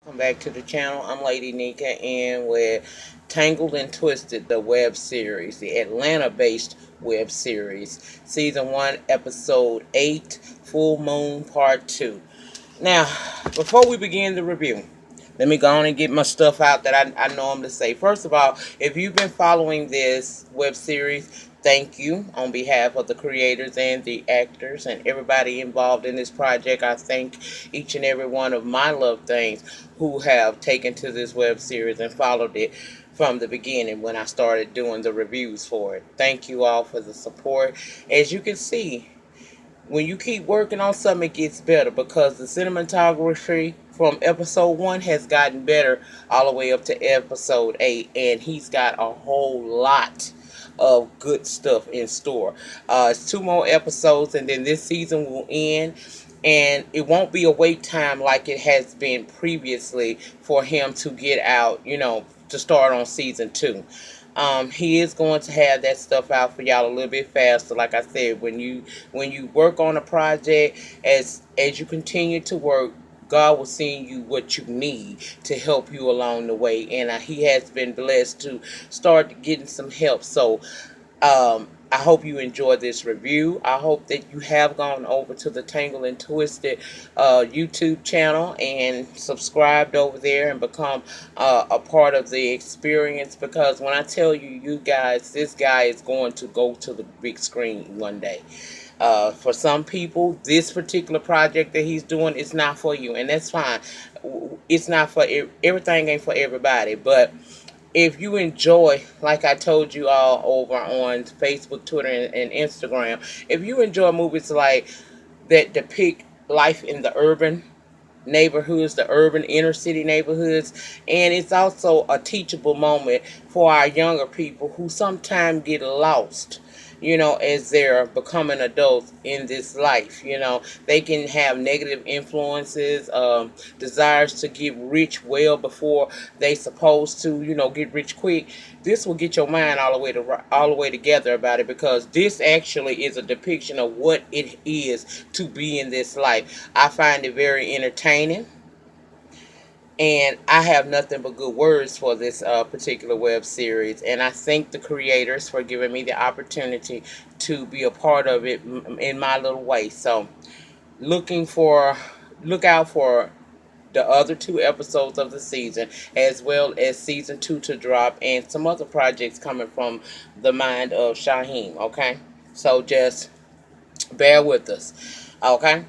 Welcome back to the channel. I'm Lady Nika, and with Tangled and Twisted, the web series, the Atlanta-based web series, season 1, episode 8, Full Moon Part 2. Now, before we begin the review, let me go on and get my stuff out that I normally say. First of all, if you've been following this web series, thank you on behalf of the creators and the actors and everybody involved in this project. I thank each and every one of my loved things who have taken to this web series and followed it from the beginning when I started doing the reviews for it. Thank you all for the support. As you can see, when you keep working on something, it gets better because the cinematography from episode 1 has gotten better all the way up to episode 8, and he's got a whole lot of good stuff in store. It's 2 more episodes, and then this season will end, and it won't be a wait time like it has been previously for him to get out, to start on season 2. He is going to have that stuff out for y'all a little bit faster. Like I said, when you work on a project, as you continue to work, God will send you what you need to help you along the way, and he has been blessed to start getting some help. So I hope you enjoyed this review. I hope that you have gone over to the Tangled and Twisted YouTube channel and subscribed over there and become a part of the experience, because when I tell you, you guys, this guy is going to go to the big screen one day. For some people, this particular project that he's doing is not for you, and that's fine. It's not for everything, ain't for everybody, but if you enjoy, like I told you all over on Facebook, Twitter, and Instagram, if you enjoy movies like that depict life in the urban neighborhoods, the urban inner city neighborhoods, and it's also a teachable moment for our younger people who sometimes get lost, as they're becoming adults in this life. They can have negative influences, desires to get rich well before they supposed to, get rich quick. This will get your mind all the way together about it, because this actually is a depiction of what it is to be in this life. I find it very entertaining, and I have nothing but good words for this particular web series. And I thank the creators for giving me the opportunity to be a part of it in my little way. So, looking for, look out for the other 2 episodes of the season, as well as season 2 to drop, and some other projects coming from the mind of Shaheem. Okay, so just bear with us. Okay.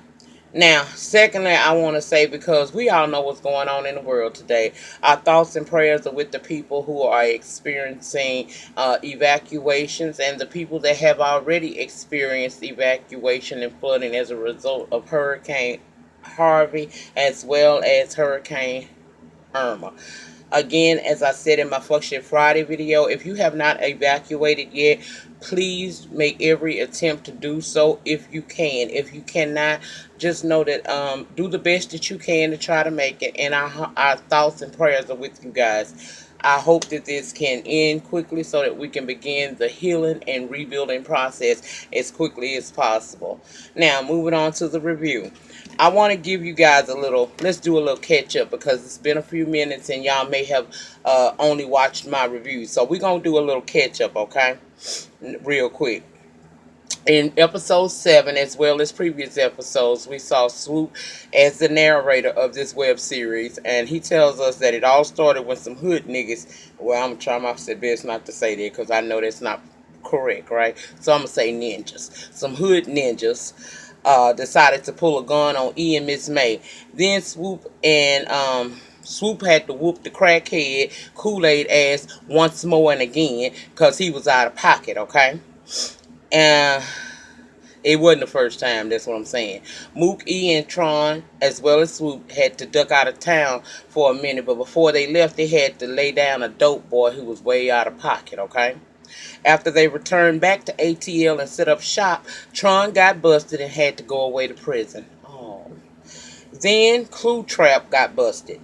Now, secondly, I want to say, because we all know what's going on in the world today, our thoughts and prayers are with the people who are experiencing evacuations, and the people that have already experienced evacuation and flooding as a result of Hurricane Harvey, as well as Hurricane Irma. Again, as I said in my Function Friday video, if you have not evacuated yet, please make every attempt to do so if you can. If you cannot, just know that do the best that you can to try to make it. And our thoughts and prayers are with you guys. I hope that this can end quickly so that we can begin the healing and rebuilding process as quickly as possible. Now, moving on to the review. I want to give you guys let's do a little catch up, because it's been a few minutes and y'all may have only watched my review. So we're going to do a little catch up, okay? Real quick. In episode 7, as well as previous episodes, we saw Swoop as the narrator of this web series, and he tells us that it all started when some hood niggas, well, I'm trying my best not to say that because I know that's not correct, right? So I'm going to say ninjas. Some hood ninjas decided to pull a gun on E and Miss May. Then Swoop had to whoop the crackhead Kool-Aid ass once more and again because he was out of pocket, okay? And it wasn't the first time, that's what I'm saying. Mook, E, and Tron, as well as Swoop, had to duck out of town for a minute, but before they left, they had to lay down a dope boy who was way out of pocket, okay? After they returned back to ATL and set up shop, Tron got busted and had to go away to prison. Oh. Then Clue Trap got busted.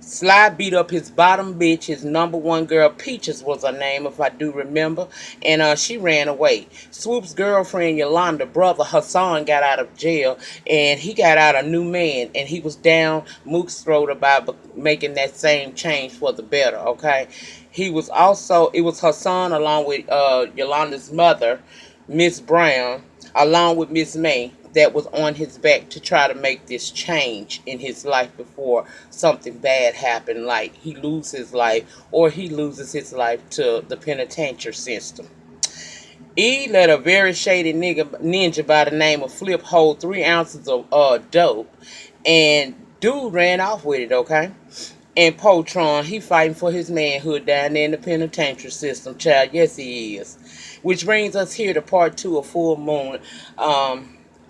Sly beat up his bottom bitch, his number one girl, Peaches was her name, if I do remember, and she ran away. Swoop's girlfriend, Yolanda, brother Hassan, got out of jail, and he got out a new man, and he was down Mook's throat about making that same change for the better, okay? It was Hassan along with Yolanda's mother, Miss Brown, along with Miss May, that was on his back to try to make this change in his life before something bad happened, like he loses his life or he loses his life to the penitentiary system. E let a very shady ninja by the name of Flip hold 3 ounces of dope, and dude ran off with it, okay? And Potron, he fighting for his manhood down there in the penitentiary system, child. Yes, he is. Which brings us here to part two of Full Moon.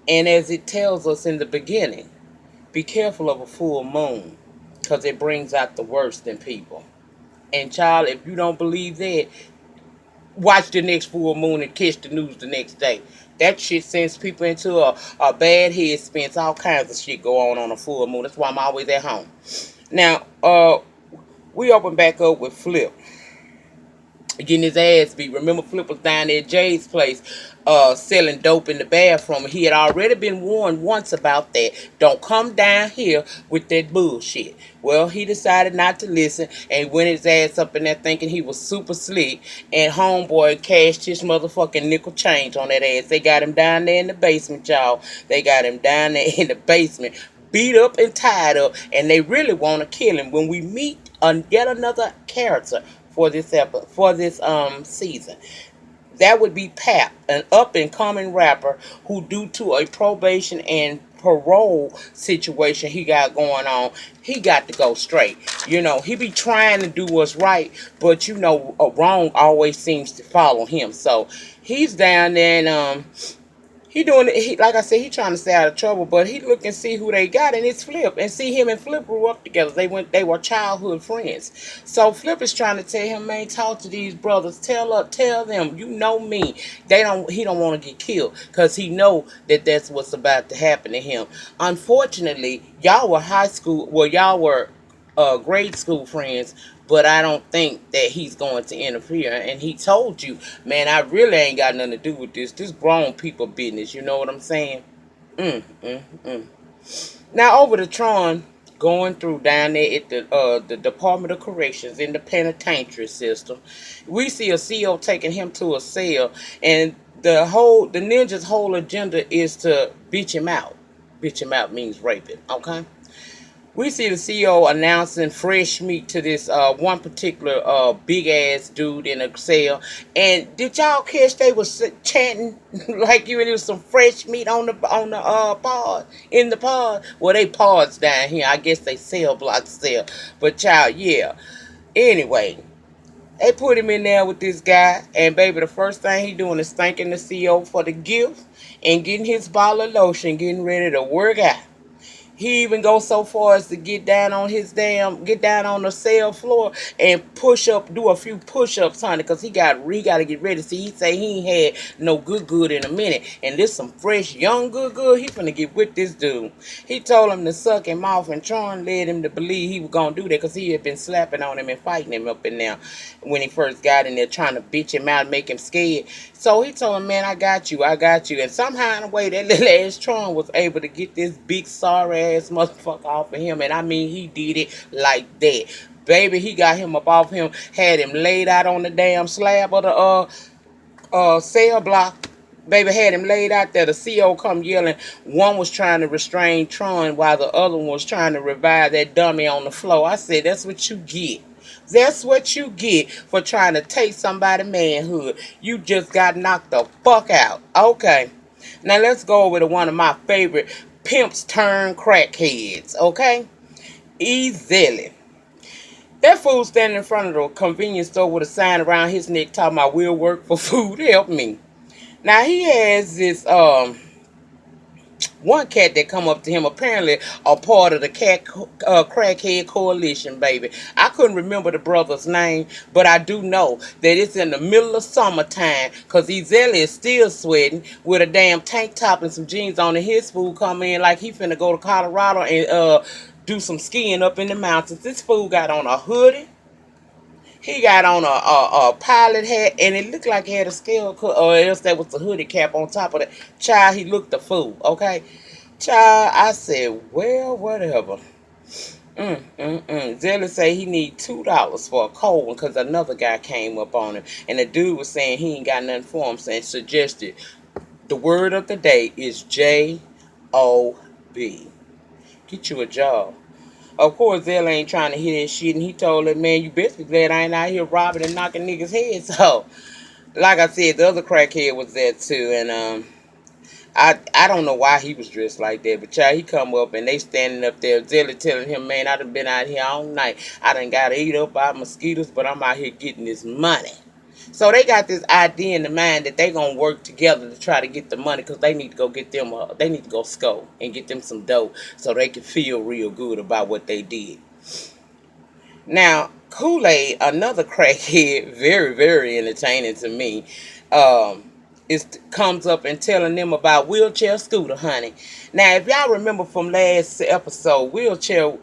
And as it tells us in the beginning, be careful of a full moon, because it brings out the worst in people. And child, if you don't believe that, watch the next full moon and catch the news the next day. That shit sends people into a bad headspin. All kinds of shit go on a full moon. That's why I'm always at home. Now, we open back up with Flip getting his ass beat. Remember, Flip was down there at Jay's place selling dope in the bathroom. He had already been warned once about that. Don't come down here with that bullshit. Well, he decided not to listen and went his ass up in there thinking he was super slick. And homeboy cashed his motherfucking nickel change on that ass. They got him down there in the basement, y'all. They got him down there in the basement, beat up and tied up, and they really want to kill him. When we meet yet another character for this season, that would be Pap, an up and coming rapper who, due to a probation and parole situation he got going on, he got to go straight. You know, he be trying to do what's right, but you know, wrong always seems to follow him. So he's down there, and he doing it. He, like I said, he trying to stay out of trouble, but he look and see who they got, and it's Flip. And see, him and Flip grew up together. They were childhood friends. So Flip is trying to tell him, man, talk to these brothers. Tell them, you know me. He don't want to get killed because he know that that's what's about to happen to him. Unfortunately, y'all were high school. Well, y'all were grade school friends, but I don't think that he's going to interfere. And he told you, man, I really ain't got nothing to do with this. This grown people business. You know what I'm saying? Mm, mm, mm. Now over to Tron, going through down there at the Department of Corrections in the penitentiary system. We see a CO taking him to a cell, and the ninja's whole agenda is to bitch him out. Bitch him out means raping. Okay. We see the CEO announcing fresh meat to this one particular big ass dude in a cell. And did y'all catch they was chanting like you was some fresh meat on the pod in the pod? Well, they pods down here. I guess they cell block cell. But child, yeah. Anyway, they put him in there with this guy, and baby, the first thing he doing is thanking the CEO for the gift and getting his bottle of lotion, getting ready to work out. He even goes so far as to get down on the cell floor and do a few push-ups, honey, because he got to get ready. See, he say he ain't had no good in a minute, and this some fresh young good. He finna get with this dude. He told him to suck him off, and Tron led him to believe he was gonna do that because he had been slapping on him and fighting him up in there when he first got in there, trying to bitch him out and make him scared. So he told him, man, I got you. And somehow in a way, that little ass Tron was able to get this big sorry ass motherfucker off of him. And I mean, he did it like that. Baby, he got him up off him, had him laid out on the damn slab of the cell block. Baby, had him laid out there. The CO come yelling. One was trying to restrain Tron while the other one was trying to revive that dummy on the floor. I said, that's what you get. That's what you get for trying to take somebody's manhood. You just got knocked the fuck out. Okay. Now let's go over to one of my favorite pimps turn crackheads. Okay? Easily. That fool standing in front of the convenience store with a sign around his neck talking about we'll work for food. Help me. Now he has this one cat that come up to him, apparently a part of the crackhead coalition, baby. I couldn't remember the brother's name, but I do know that it's in the middle of summertime because Ezelli is still sweating with a damn tank top and some jeans on, and his fool come in like he finna go to Colorado and do some skiing up in the mountains. This fool got on a hoodie. He got on a pilot hat, and it looked like he had a scale cut, or else that was the hoodie cap on top of it. Child, he looked a fool, okay? Child, I said, well, whatever. Zelly say he need $2 for a cold one because another guy came up on him, and the dude was saying he ain't got nothing for him, saying suggested the word of the day is Job. Get you a job. Of course, Zell ain't trying to hear that shit, and he told that man, you best be glad I ain't out here robbing and knocking niggas' heads off. Like I said, the other crackhead was there too, and I don't know why he was dressed like that, but child, he come up and they standing up there, Zelly telling him, man, I done been out here all night. I done got eat up by mosquitoes, but I'm out here getting this money. So they got this idea in the mind that they gonna work together to try to get the money because they need to go get them. They need to go score and get them some dough so they can feel real good about what they did. Now Kool-Aid, another crackhead, very very entertaining to me. Um, is comes up and telling them about wheelchair scooter, honey. Now, if y'all remember from last episode, wheelchair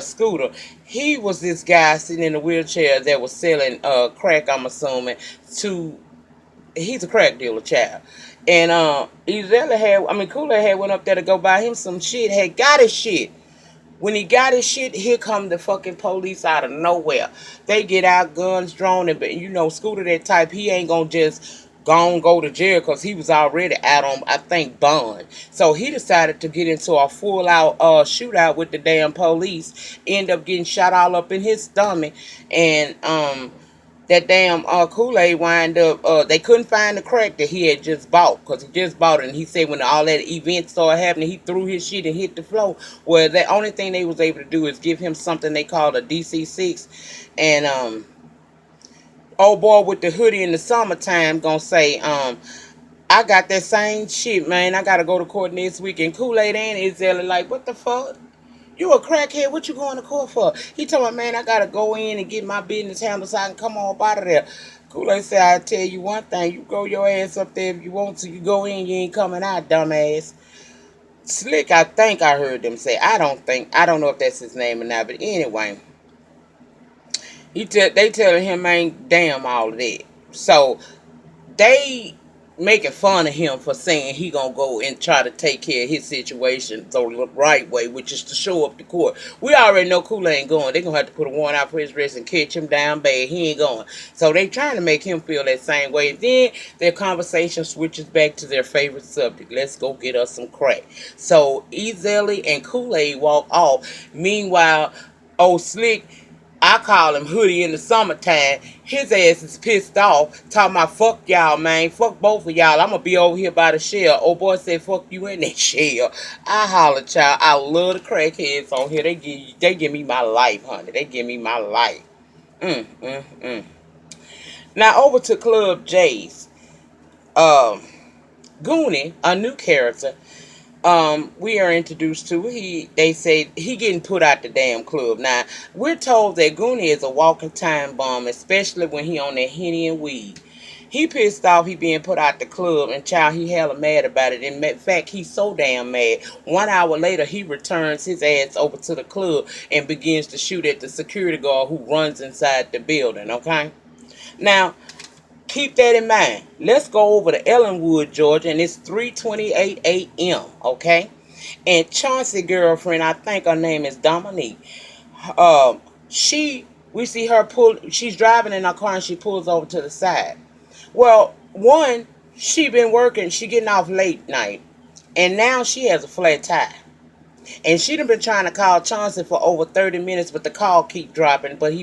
scooter, he was this guy sitting in a wheelchair that was selling crack. I'm assuming to he's a crack dealer, child. And Kool-Aid had went up there to go buy him some shit. Had got his shit. When he got his shit, here come the fucking police out of nowhere. They get out, guns drawn, and Scooter that type, he ain't gonna just go to jail because he was already out on, I think, bond. So he decided to get into a full out shootout with the damn police. End up getting shot all up in his stomach, and that damn Kool-Aid wind up, they couldn't find the crack that he had just bought because he just bought it. And he said when all that event started happening, he threw his shit and hit the floor. Well, the only thing they was able to do is give him something they called a DC-6. And old boy with the hoodie in the summertime gonna say, I got that same shit, man. I gotta go to court next week. And Kool-Aid and Izzy like, what the fuck? You a crackhead? What you going to court for? He told me, man, I gotta go in and get my business handled so I can come on up out of there. Kool-Aid said, I tell you one thing, you go your ass up there if you want to. You go in, you ain't coming out, dumbass. Slick, I think I heard them say. I don't know if that's his name or not, but anyway, they telling him, man, damn all of that. So they making fun of him for saying he gonna go and try to take care of his situation the right way, which is to show up to court. We already know Kool-Aid ain't going. They gonna have to put a warrant out for his arrest and catch him down bad. He ain't going. So they trying to make him feel that same way. And then their conversation switches back to their favorite subject. Let's go get us some crack. So Ezelly and Kool-Aid walk off. Meanwhile, old Slick, I call him Hoodie in the summertime. His ass is pissed off, talking about fuck y'all, man. Fuck both of y'all. I'm gonna be over here by the shell. Old boy said, fuck you in that shell. I holler, child. I love the crackheads on here. They give me my life, honey. They give me my life. Mm, mm, mm. Now over to Club J's. Um, Guney, a new character, we are introduced to. They say he getting put out the damn club. Now we're told that Guney is a walking time bomb, especially when he on that Henny and weed. He pissed off he being put out the club, and child, he hella mad about it. In fact, he's so damn mad. 1 hour later, he returns his ass over to the club and begins to shoot at the security guard who runs inside the building. Okay, now keep that in mind. Let's go over to Ellenwood, Georgia, and it's 3:28 a.m. Okay, and Chauncey girlfriend, I think her name is Dominique. Um, we see her pull. She's driving in her car and she pulls over to the side. Well, one, she been working. She getting off late night, and now she has a flat tire. And she done been trying to call Chauncey for over 30 minutes, but the call keep dropping. But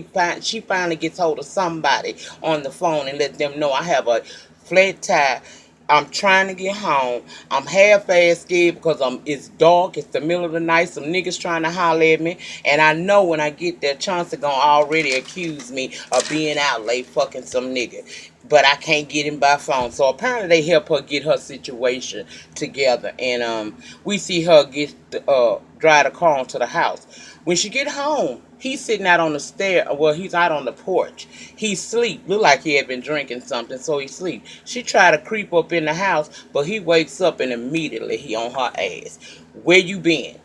she finally gets hold of somebody on the phone and let them know I have a flat tire. I'm trying to get home. I'm half-ass scared because it's dark. It's the middle of the night. Some niggas trying to holler at me. And I know when I get there, Chauncey gonna already accuse me of being out late fucking some nigga. But I can't get him by phone. So apparently they help her get her situation together. And we see her drive the car onto the house. When she get home, he's sitting out on the stair. Well, he's out on the porch. He sleep. Look like he had been drinking something, so he sleep. She try to creep up in the house, but he wakes up and immediately he on her ass. Where you been?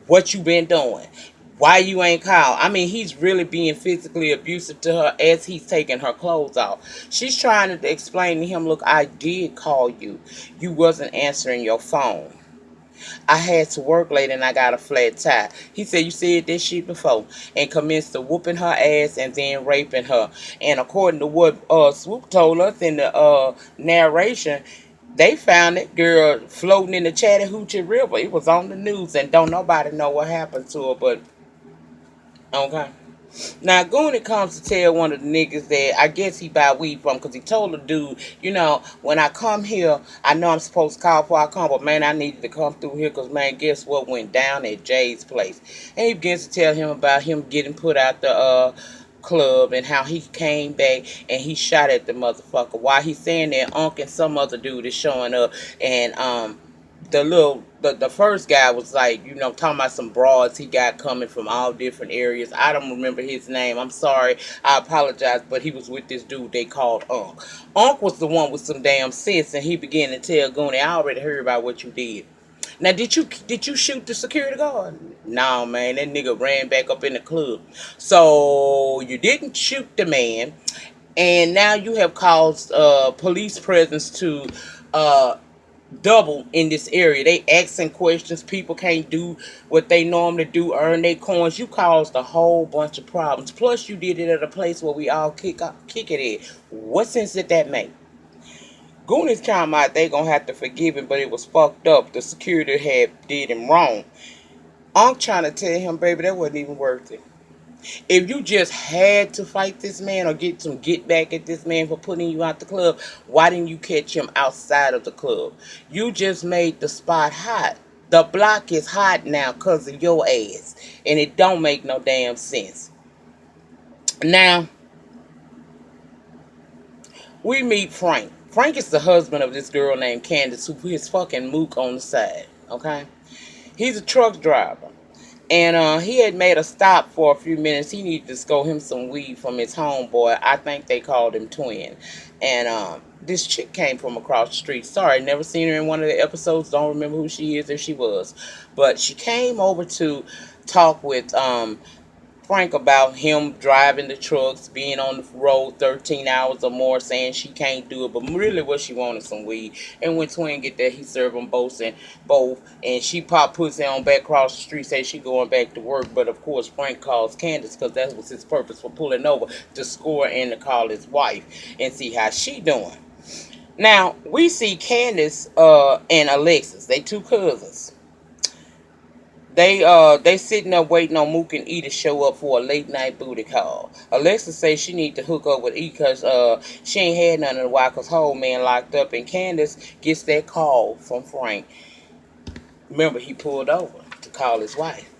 What you been doing? Why you ain't called? I mean, he's really being physically abusive to her as he's taking her clothes off. She's trying to explain to him, look, I did call you. You wasn't answering your phone. I had to work late and I got a flat tire. He said, you said this shit before, and commenced to whooping her ass and then raping her. And according to what Swoop told us in the narration, they found that girl floating in the Chattahoochee River. It was on the news, and don't nobody know what happened to her, but okay. Now, Guney comes to tell one of the niggas that I guess he buy weed from, because he told the dude, when I come here, I know I'm supposed to call before I come, but man, I needed to come through here because, man, guess what went down at Jay's place? And he begins to tell him about him getting put out the club and how he came back and he shot at the motherfucker. While he's saying that, Unc and some other dude is showing up, and the first guy was like, talking about some broads he got coming from all different areas. I don't remember his name. I'm sorry. I apologize, but he was with this dude they called Unc. Unc was the one with some damn sense, and he began to tell Goonie, I already heard about what you did. Now, did you shoot the security guard? No, man. That nigga ran back up in the club. So you didn't shoot the man, and now you have caused police presence to uh, double in this area. They asking questions. People can't do what they normally do, earn their coins. You caused a whole bunch of problems. Plus, you did it at a place where we all kick it at. What sense did that make? Goonies talking about they gonna have to forgive him, but it was fucked up. The security had did him wrong. I'm trying to tell him, baby, that wasn't even worth it. If you just had to fight this man or get back at this man for putting you out the club, why didn't you catch him outside of the club? You just made the spot hot. The block is hot now because of your ass. And it don't make no damn sense. Now, we meet Frank. Frank is the husband of this girl named Candace, who is fucking mook on the side. Okay? He's a truck driver. And he had made a stop for a few minutes. He needed to score him some weed from his homeboy. I think they called him Twin. And this chick came from across the street. Sorry, never seen her in one of the episodes. Don't remember who she is, if she was. But she came over to talk with Frank about him driving the trucks, being on the road 13 hours or more, saying she can't do it. But really what she wanted some weed. And when Twin get there, he served them both. And she pop pussy on back across the street, say she going back to work. But of course, Frank calls Candace because that was his purpose for pulling over, to score and to call his wife and see how she doing. Now, we see Candace and Alexis. They two cousins. They sitting there waiting on Mook and E to show up for a late night booty call. Alexa says she need to hook up with E because she ain't had nothing in a while because her old man locked up. And Candace gets that call from Frank. Remember, he pulled over to call his wife.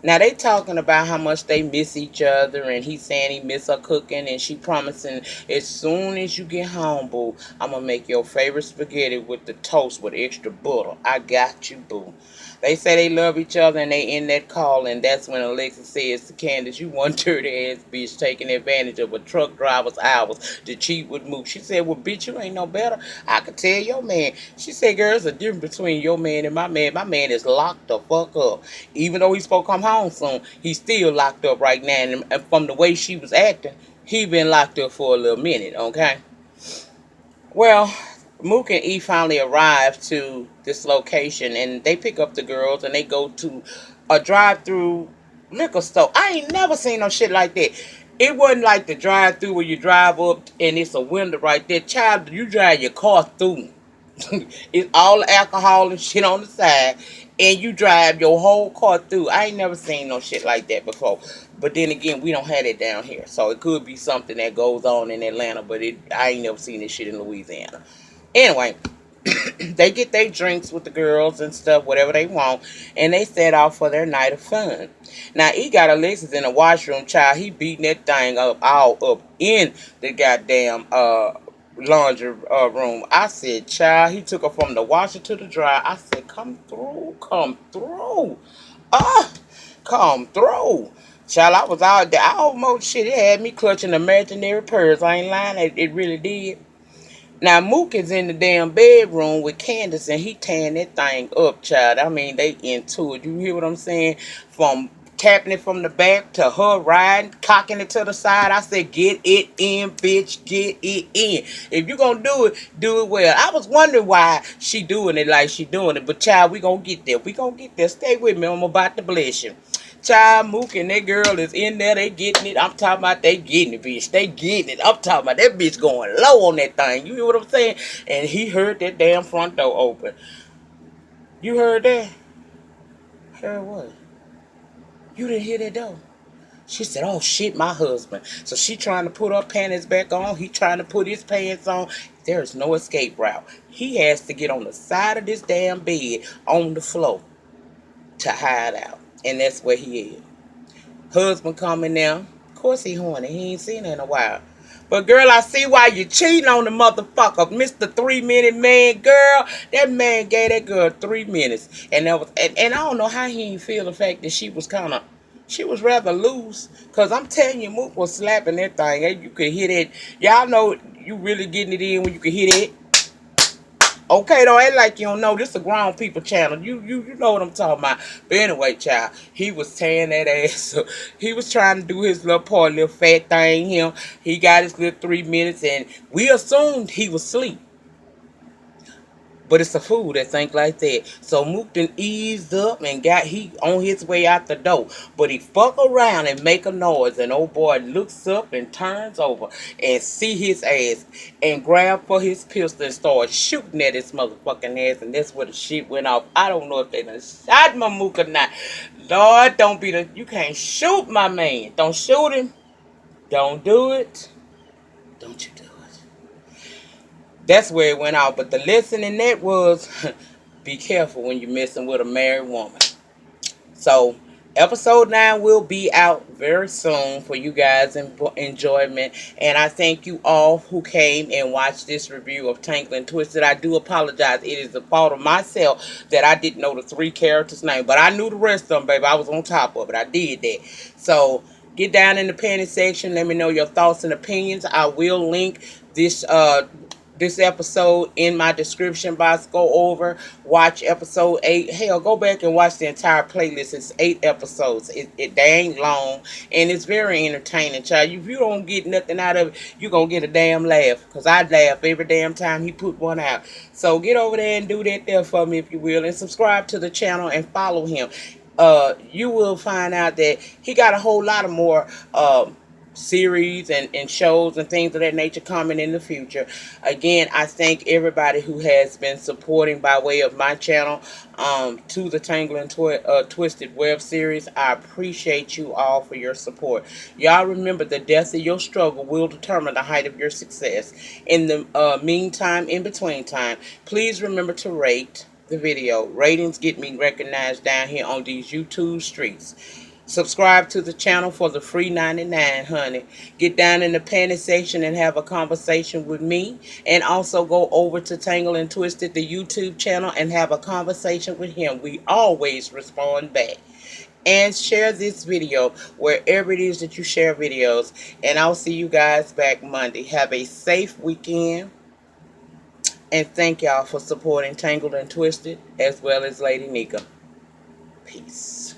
Now they talking about how much they miss each other, and he's saying he miss her cooking, and she promising as soon as you get home, boo, I'm gonna make your favorite spaghetti with the toast with extra butter. I got you, boo. They say they love each other, and they end that call, and that's when Alexa says to Candace, you one dirty ass bitch taking advantage of a truck driver's hours to cheat with Mook. She said, well, bitch, you ain't no better. I could tell your man. She said, girl, there's a difference between your man and my man. My man is locked the fuck up. Even though he's supposed to come home soon, he's still locked up right now. And from the way she was acting, he been locked up for a little minute, okay? Well, Mook and E finally arrive to this location, and they pick up the girls and they go to a drive-through liquor store. I ain't never seen no shit like that. It wasn't like the drive-through where you drive up and it's a window right there. Child, you drive your car through. It's all alcohol and shit on the side, and you drive your whole car through. I ain't never seen no shit like that before. But then again, we don't have it down here, so it could be something that goes on in Atlanta. But I ain't never seen this shit in Louisiana. Anyway, they get their drinks with the girls and stuff, whatever they want, and they set off for their night of fun. Now, he got Alexis in the washroom, child. He beating that thing up all up in the goddamn laundry room. I said, child, he took her from the washer to the dryer. I said, come through, come through. Ah, come through. Child, I was out there. I almost shit. It had me clutching imaginary purse. I ain't lying. It really did. Now Mook is in the damn bedroom with Candace and he tearing that thing up, child. I mean, they into it. You hear what I'm saying? From tapping it from the back to her riding, cocking it to the side. I said, get it in, bitch, get it in. If you gonna do it well. I was wondering why she doing it like she doing it, but child, we gonna get there. We gonna get there. Stay with me. I'm about to bless you. Child, Mook and that girl is in there. They getting it. I'm talking about they getting it, bitch. They getting it. I'm talking about that bitch going low on that thing. You hear what I'm saying? And he heard that damn front door open. You heard that? Heard what? You didn't hear that door? She said, oh shit, my husband. So she trying to put her panties back on. He trying to put his pants on. There's no escape route. He has to get on the side of this damn bed on the floor to hide out. And that's where he is. Husband coming now. Of course he horny. He ain't seen her in a while. But girl, I see why you cheating on the motherfucker. Mr. 3 minute man, girl. That man gave that girl 3 minutes. And that was and I don't know how he didn't feel the fact that she was rather loose. Cause I'm telling you, Mook was slapping that thing. And you could hear that. Y'all know you really getting it in when you can hear that. Okay, don't act like you don't know. This is a grown people channel. You know what I'm talking about. But anyway, child, he was tearing that ass up. He was trying to do his little part, little fat thing. He got his little 3 minutes, and we assumed he was asleep. But it's a fool that think like that. So Mook done eased up and got he on his way out the door. But he fuck around and make a noise. And old boy looks up and turns over and see his ass and grab for his pistol and start shooting at his motherfucking ass. And that's where the shit went off. I don't know if they done shot my Mook or not. Lord, don't be the you can't shoot my man. Don't shoot him. Don't do it. Don't you do it. That's where it went out. But the lesson in that was be careful when you're messing with a married woman. So, episode 9 will be out very soon for you guys' enjoyment. And I thank you all who came and watched this review of Tangled and Twisted. I do apologize. It is the fault of myself that I didn't know the 3 characters' name. But I knew the rest of them, baby. I was on top of it. I did that. So, get down in the panty section. Let me know your thoughts and opinions. I will link this episode in my description box. Go over, watch episode 8. Hell, go back and watch the entire playlist. It's 8 episodes. They ain't long, and it's very entertaining, child. If you don't get nothing out of it, you're going to get a damn laugh, because I laugh every damn time he put one out. So get over there and do that there for me, if you will, and subscribe to the channel and follow him. You will find out that he got a whole lot of more series and shows and things of that nature coming in the future. Again, I thank everybody who has been supporting by way of my channel to the Tangled and Twisted web series. I appreciate you all for your support. Y'all remember, the depth of your struggle will determine the height of your success. In the meantime, in between time, please remember to rate the video. Ratings get me recognized down here on these YouTube streets. Subscribe to the channel for the free 99, honey. Get down in the panty section and have a conversation with me. And also go over to Tangled and Twisted, the YouTube channel, and have a conversation with him. We always respond back. And share this video wherever it is that you share videos. And I'll see you guys back Monday. Have a safe weekend. And thank y'all for supporting Tangled and Twisted, as well as Lady Nika. Peace.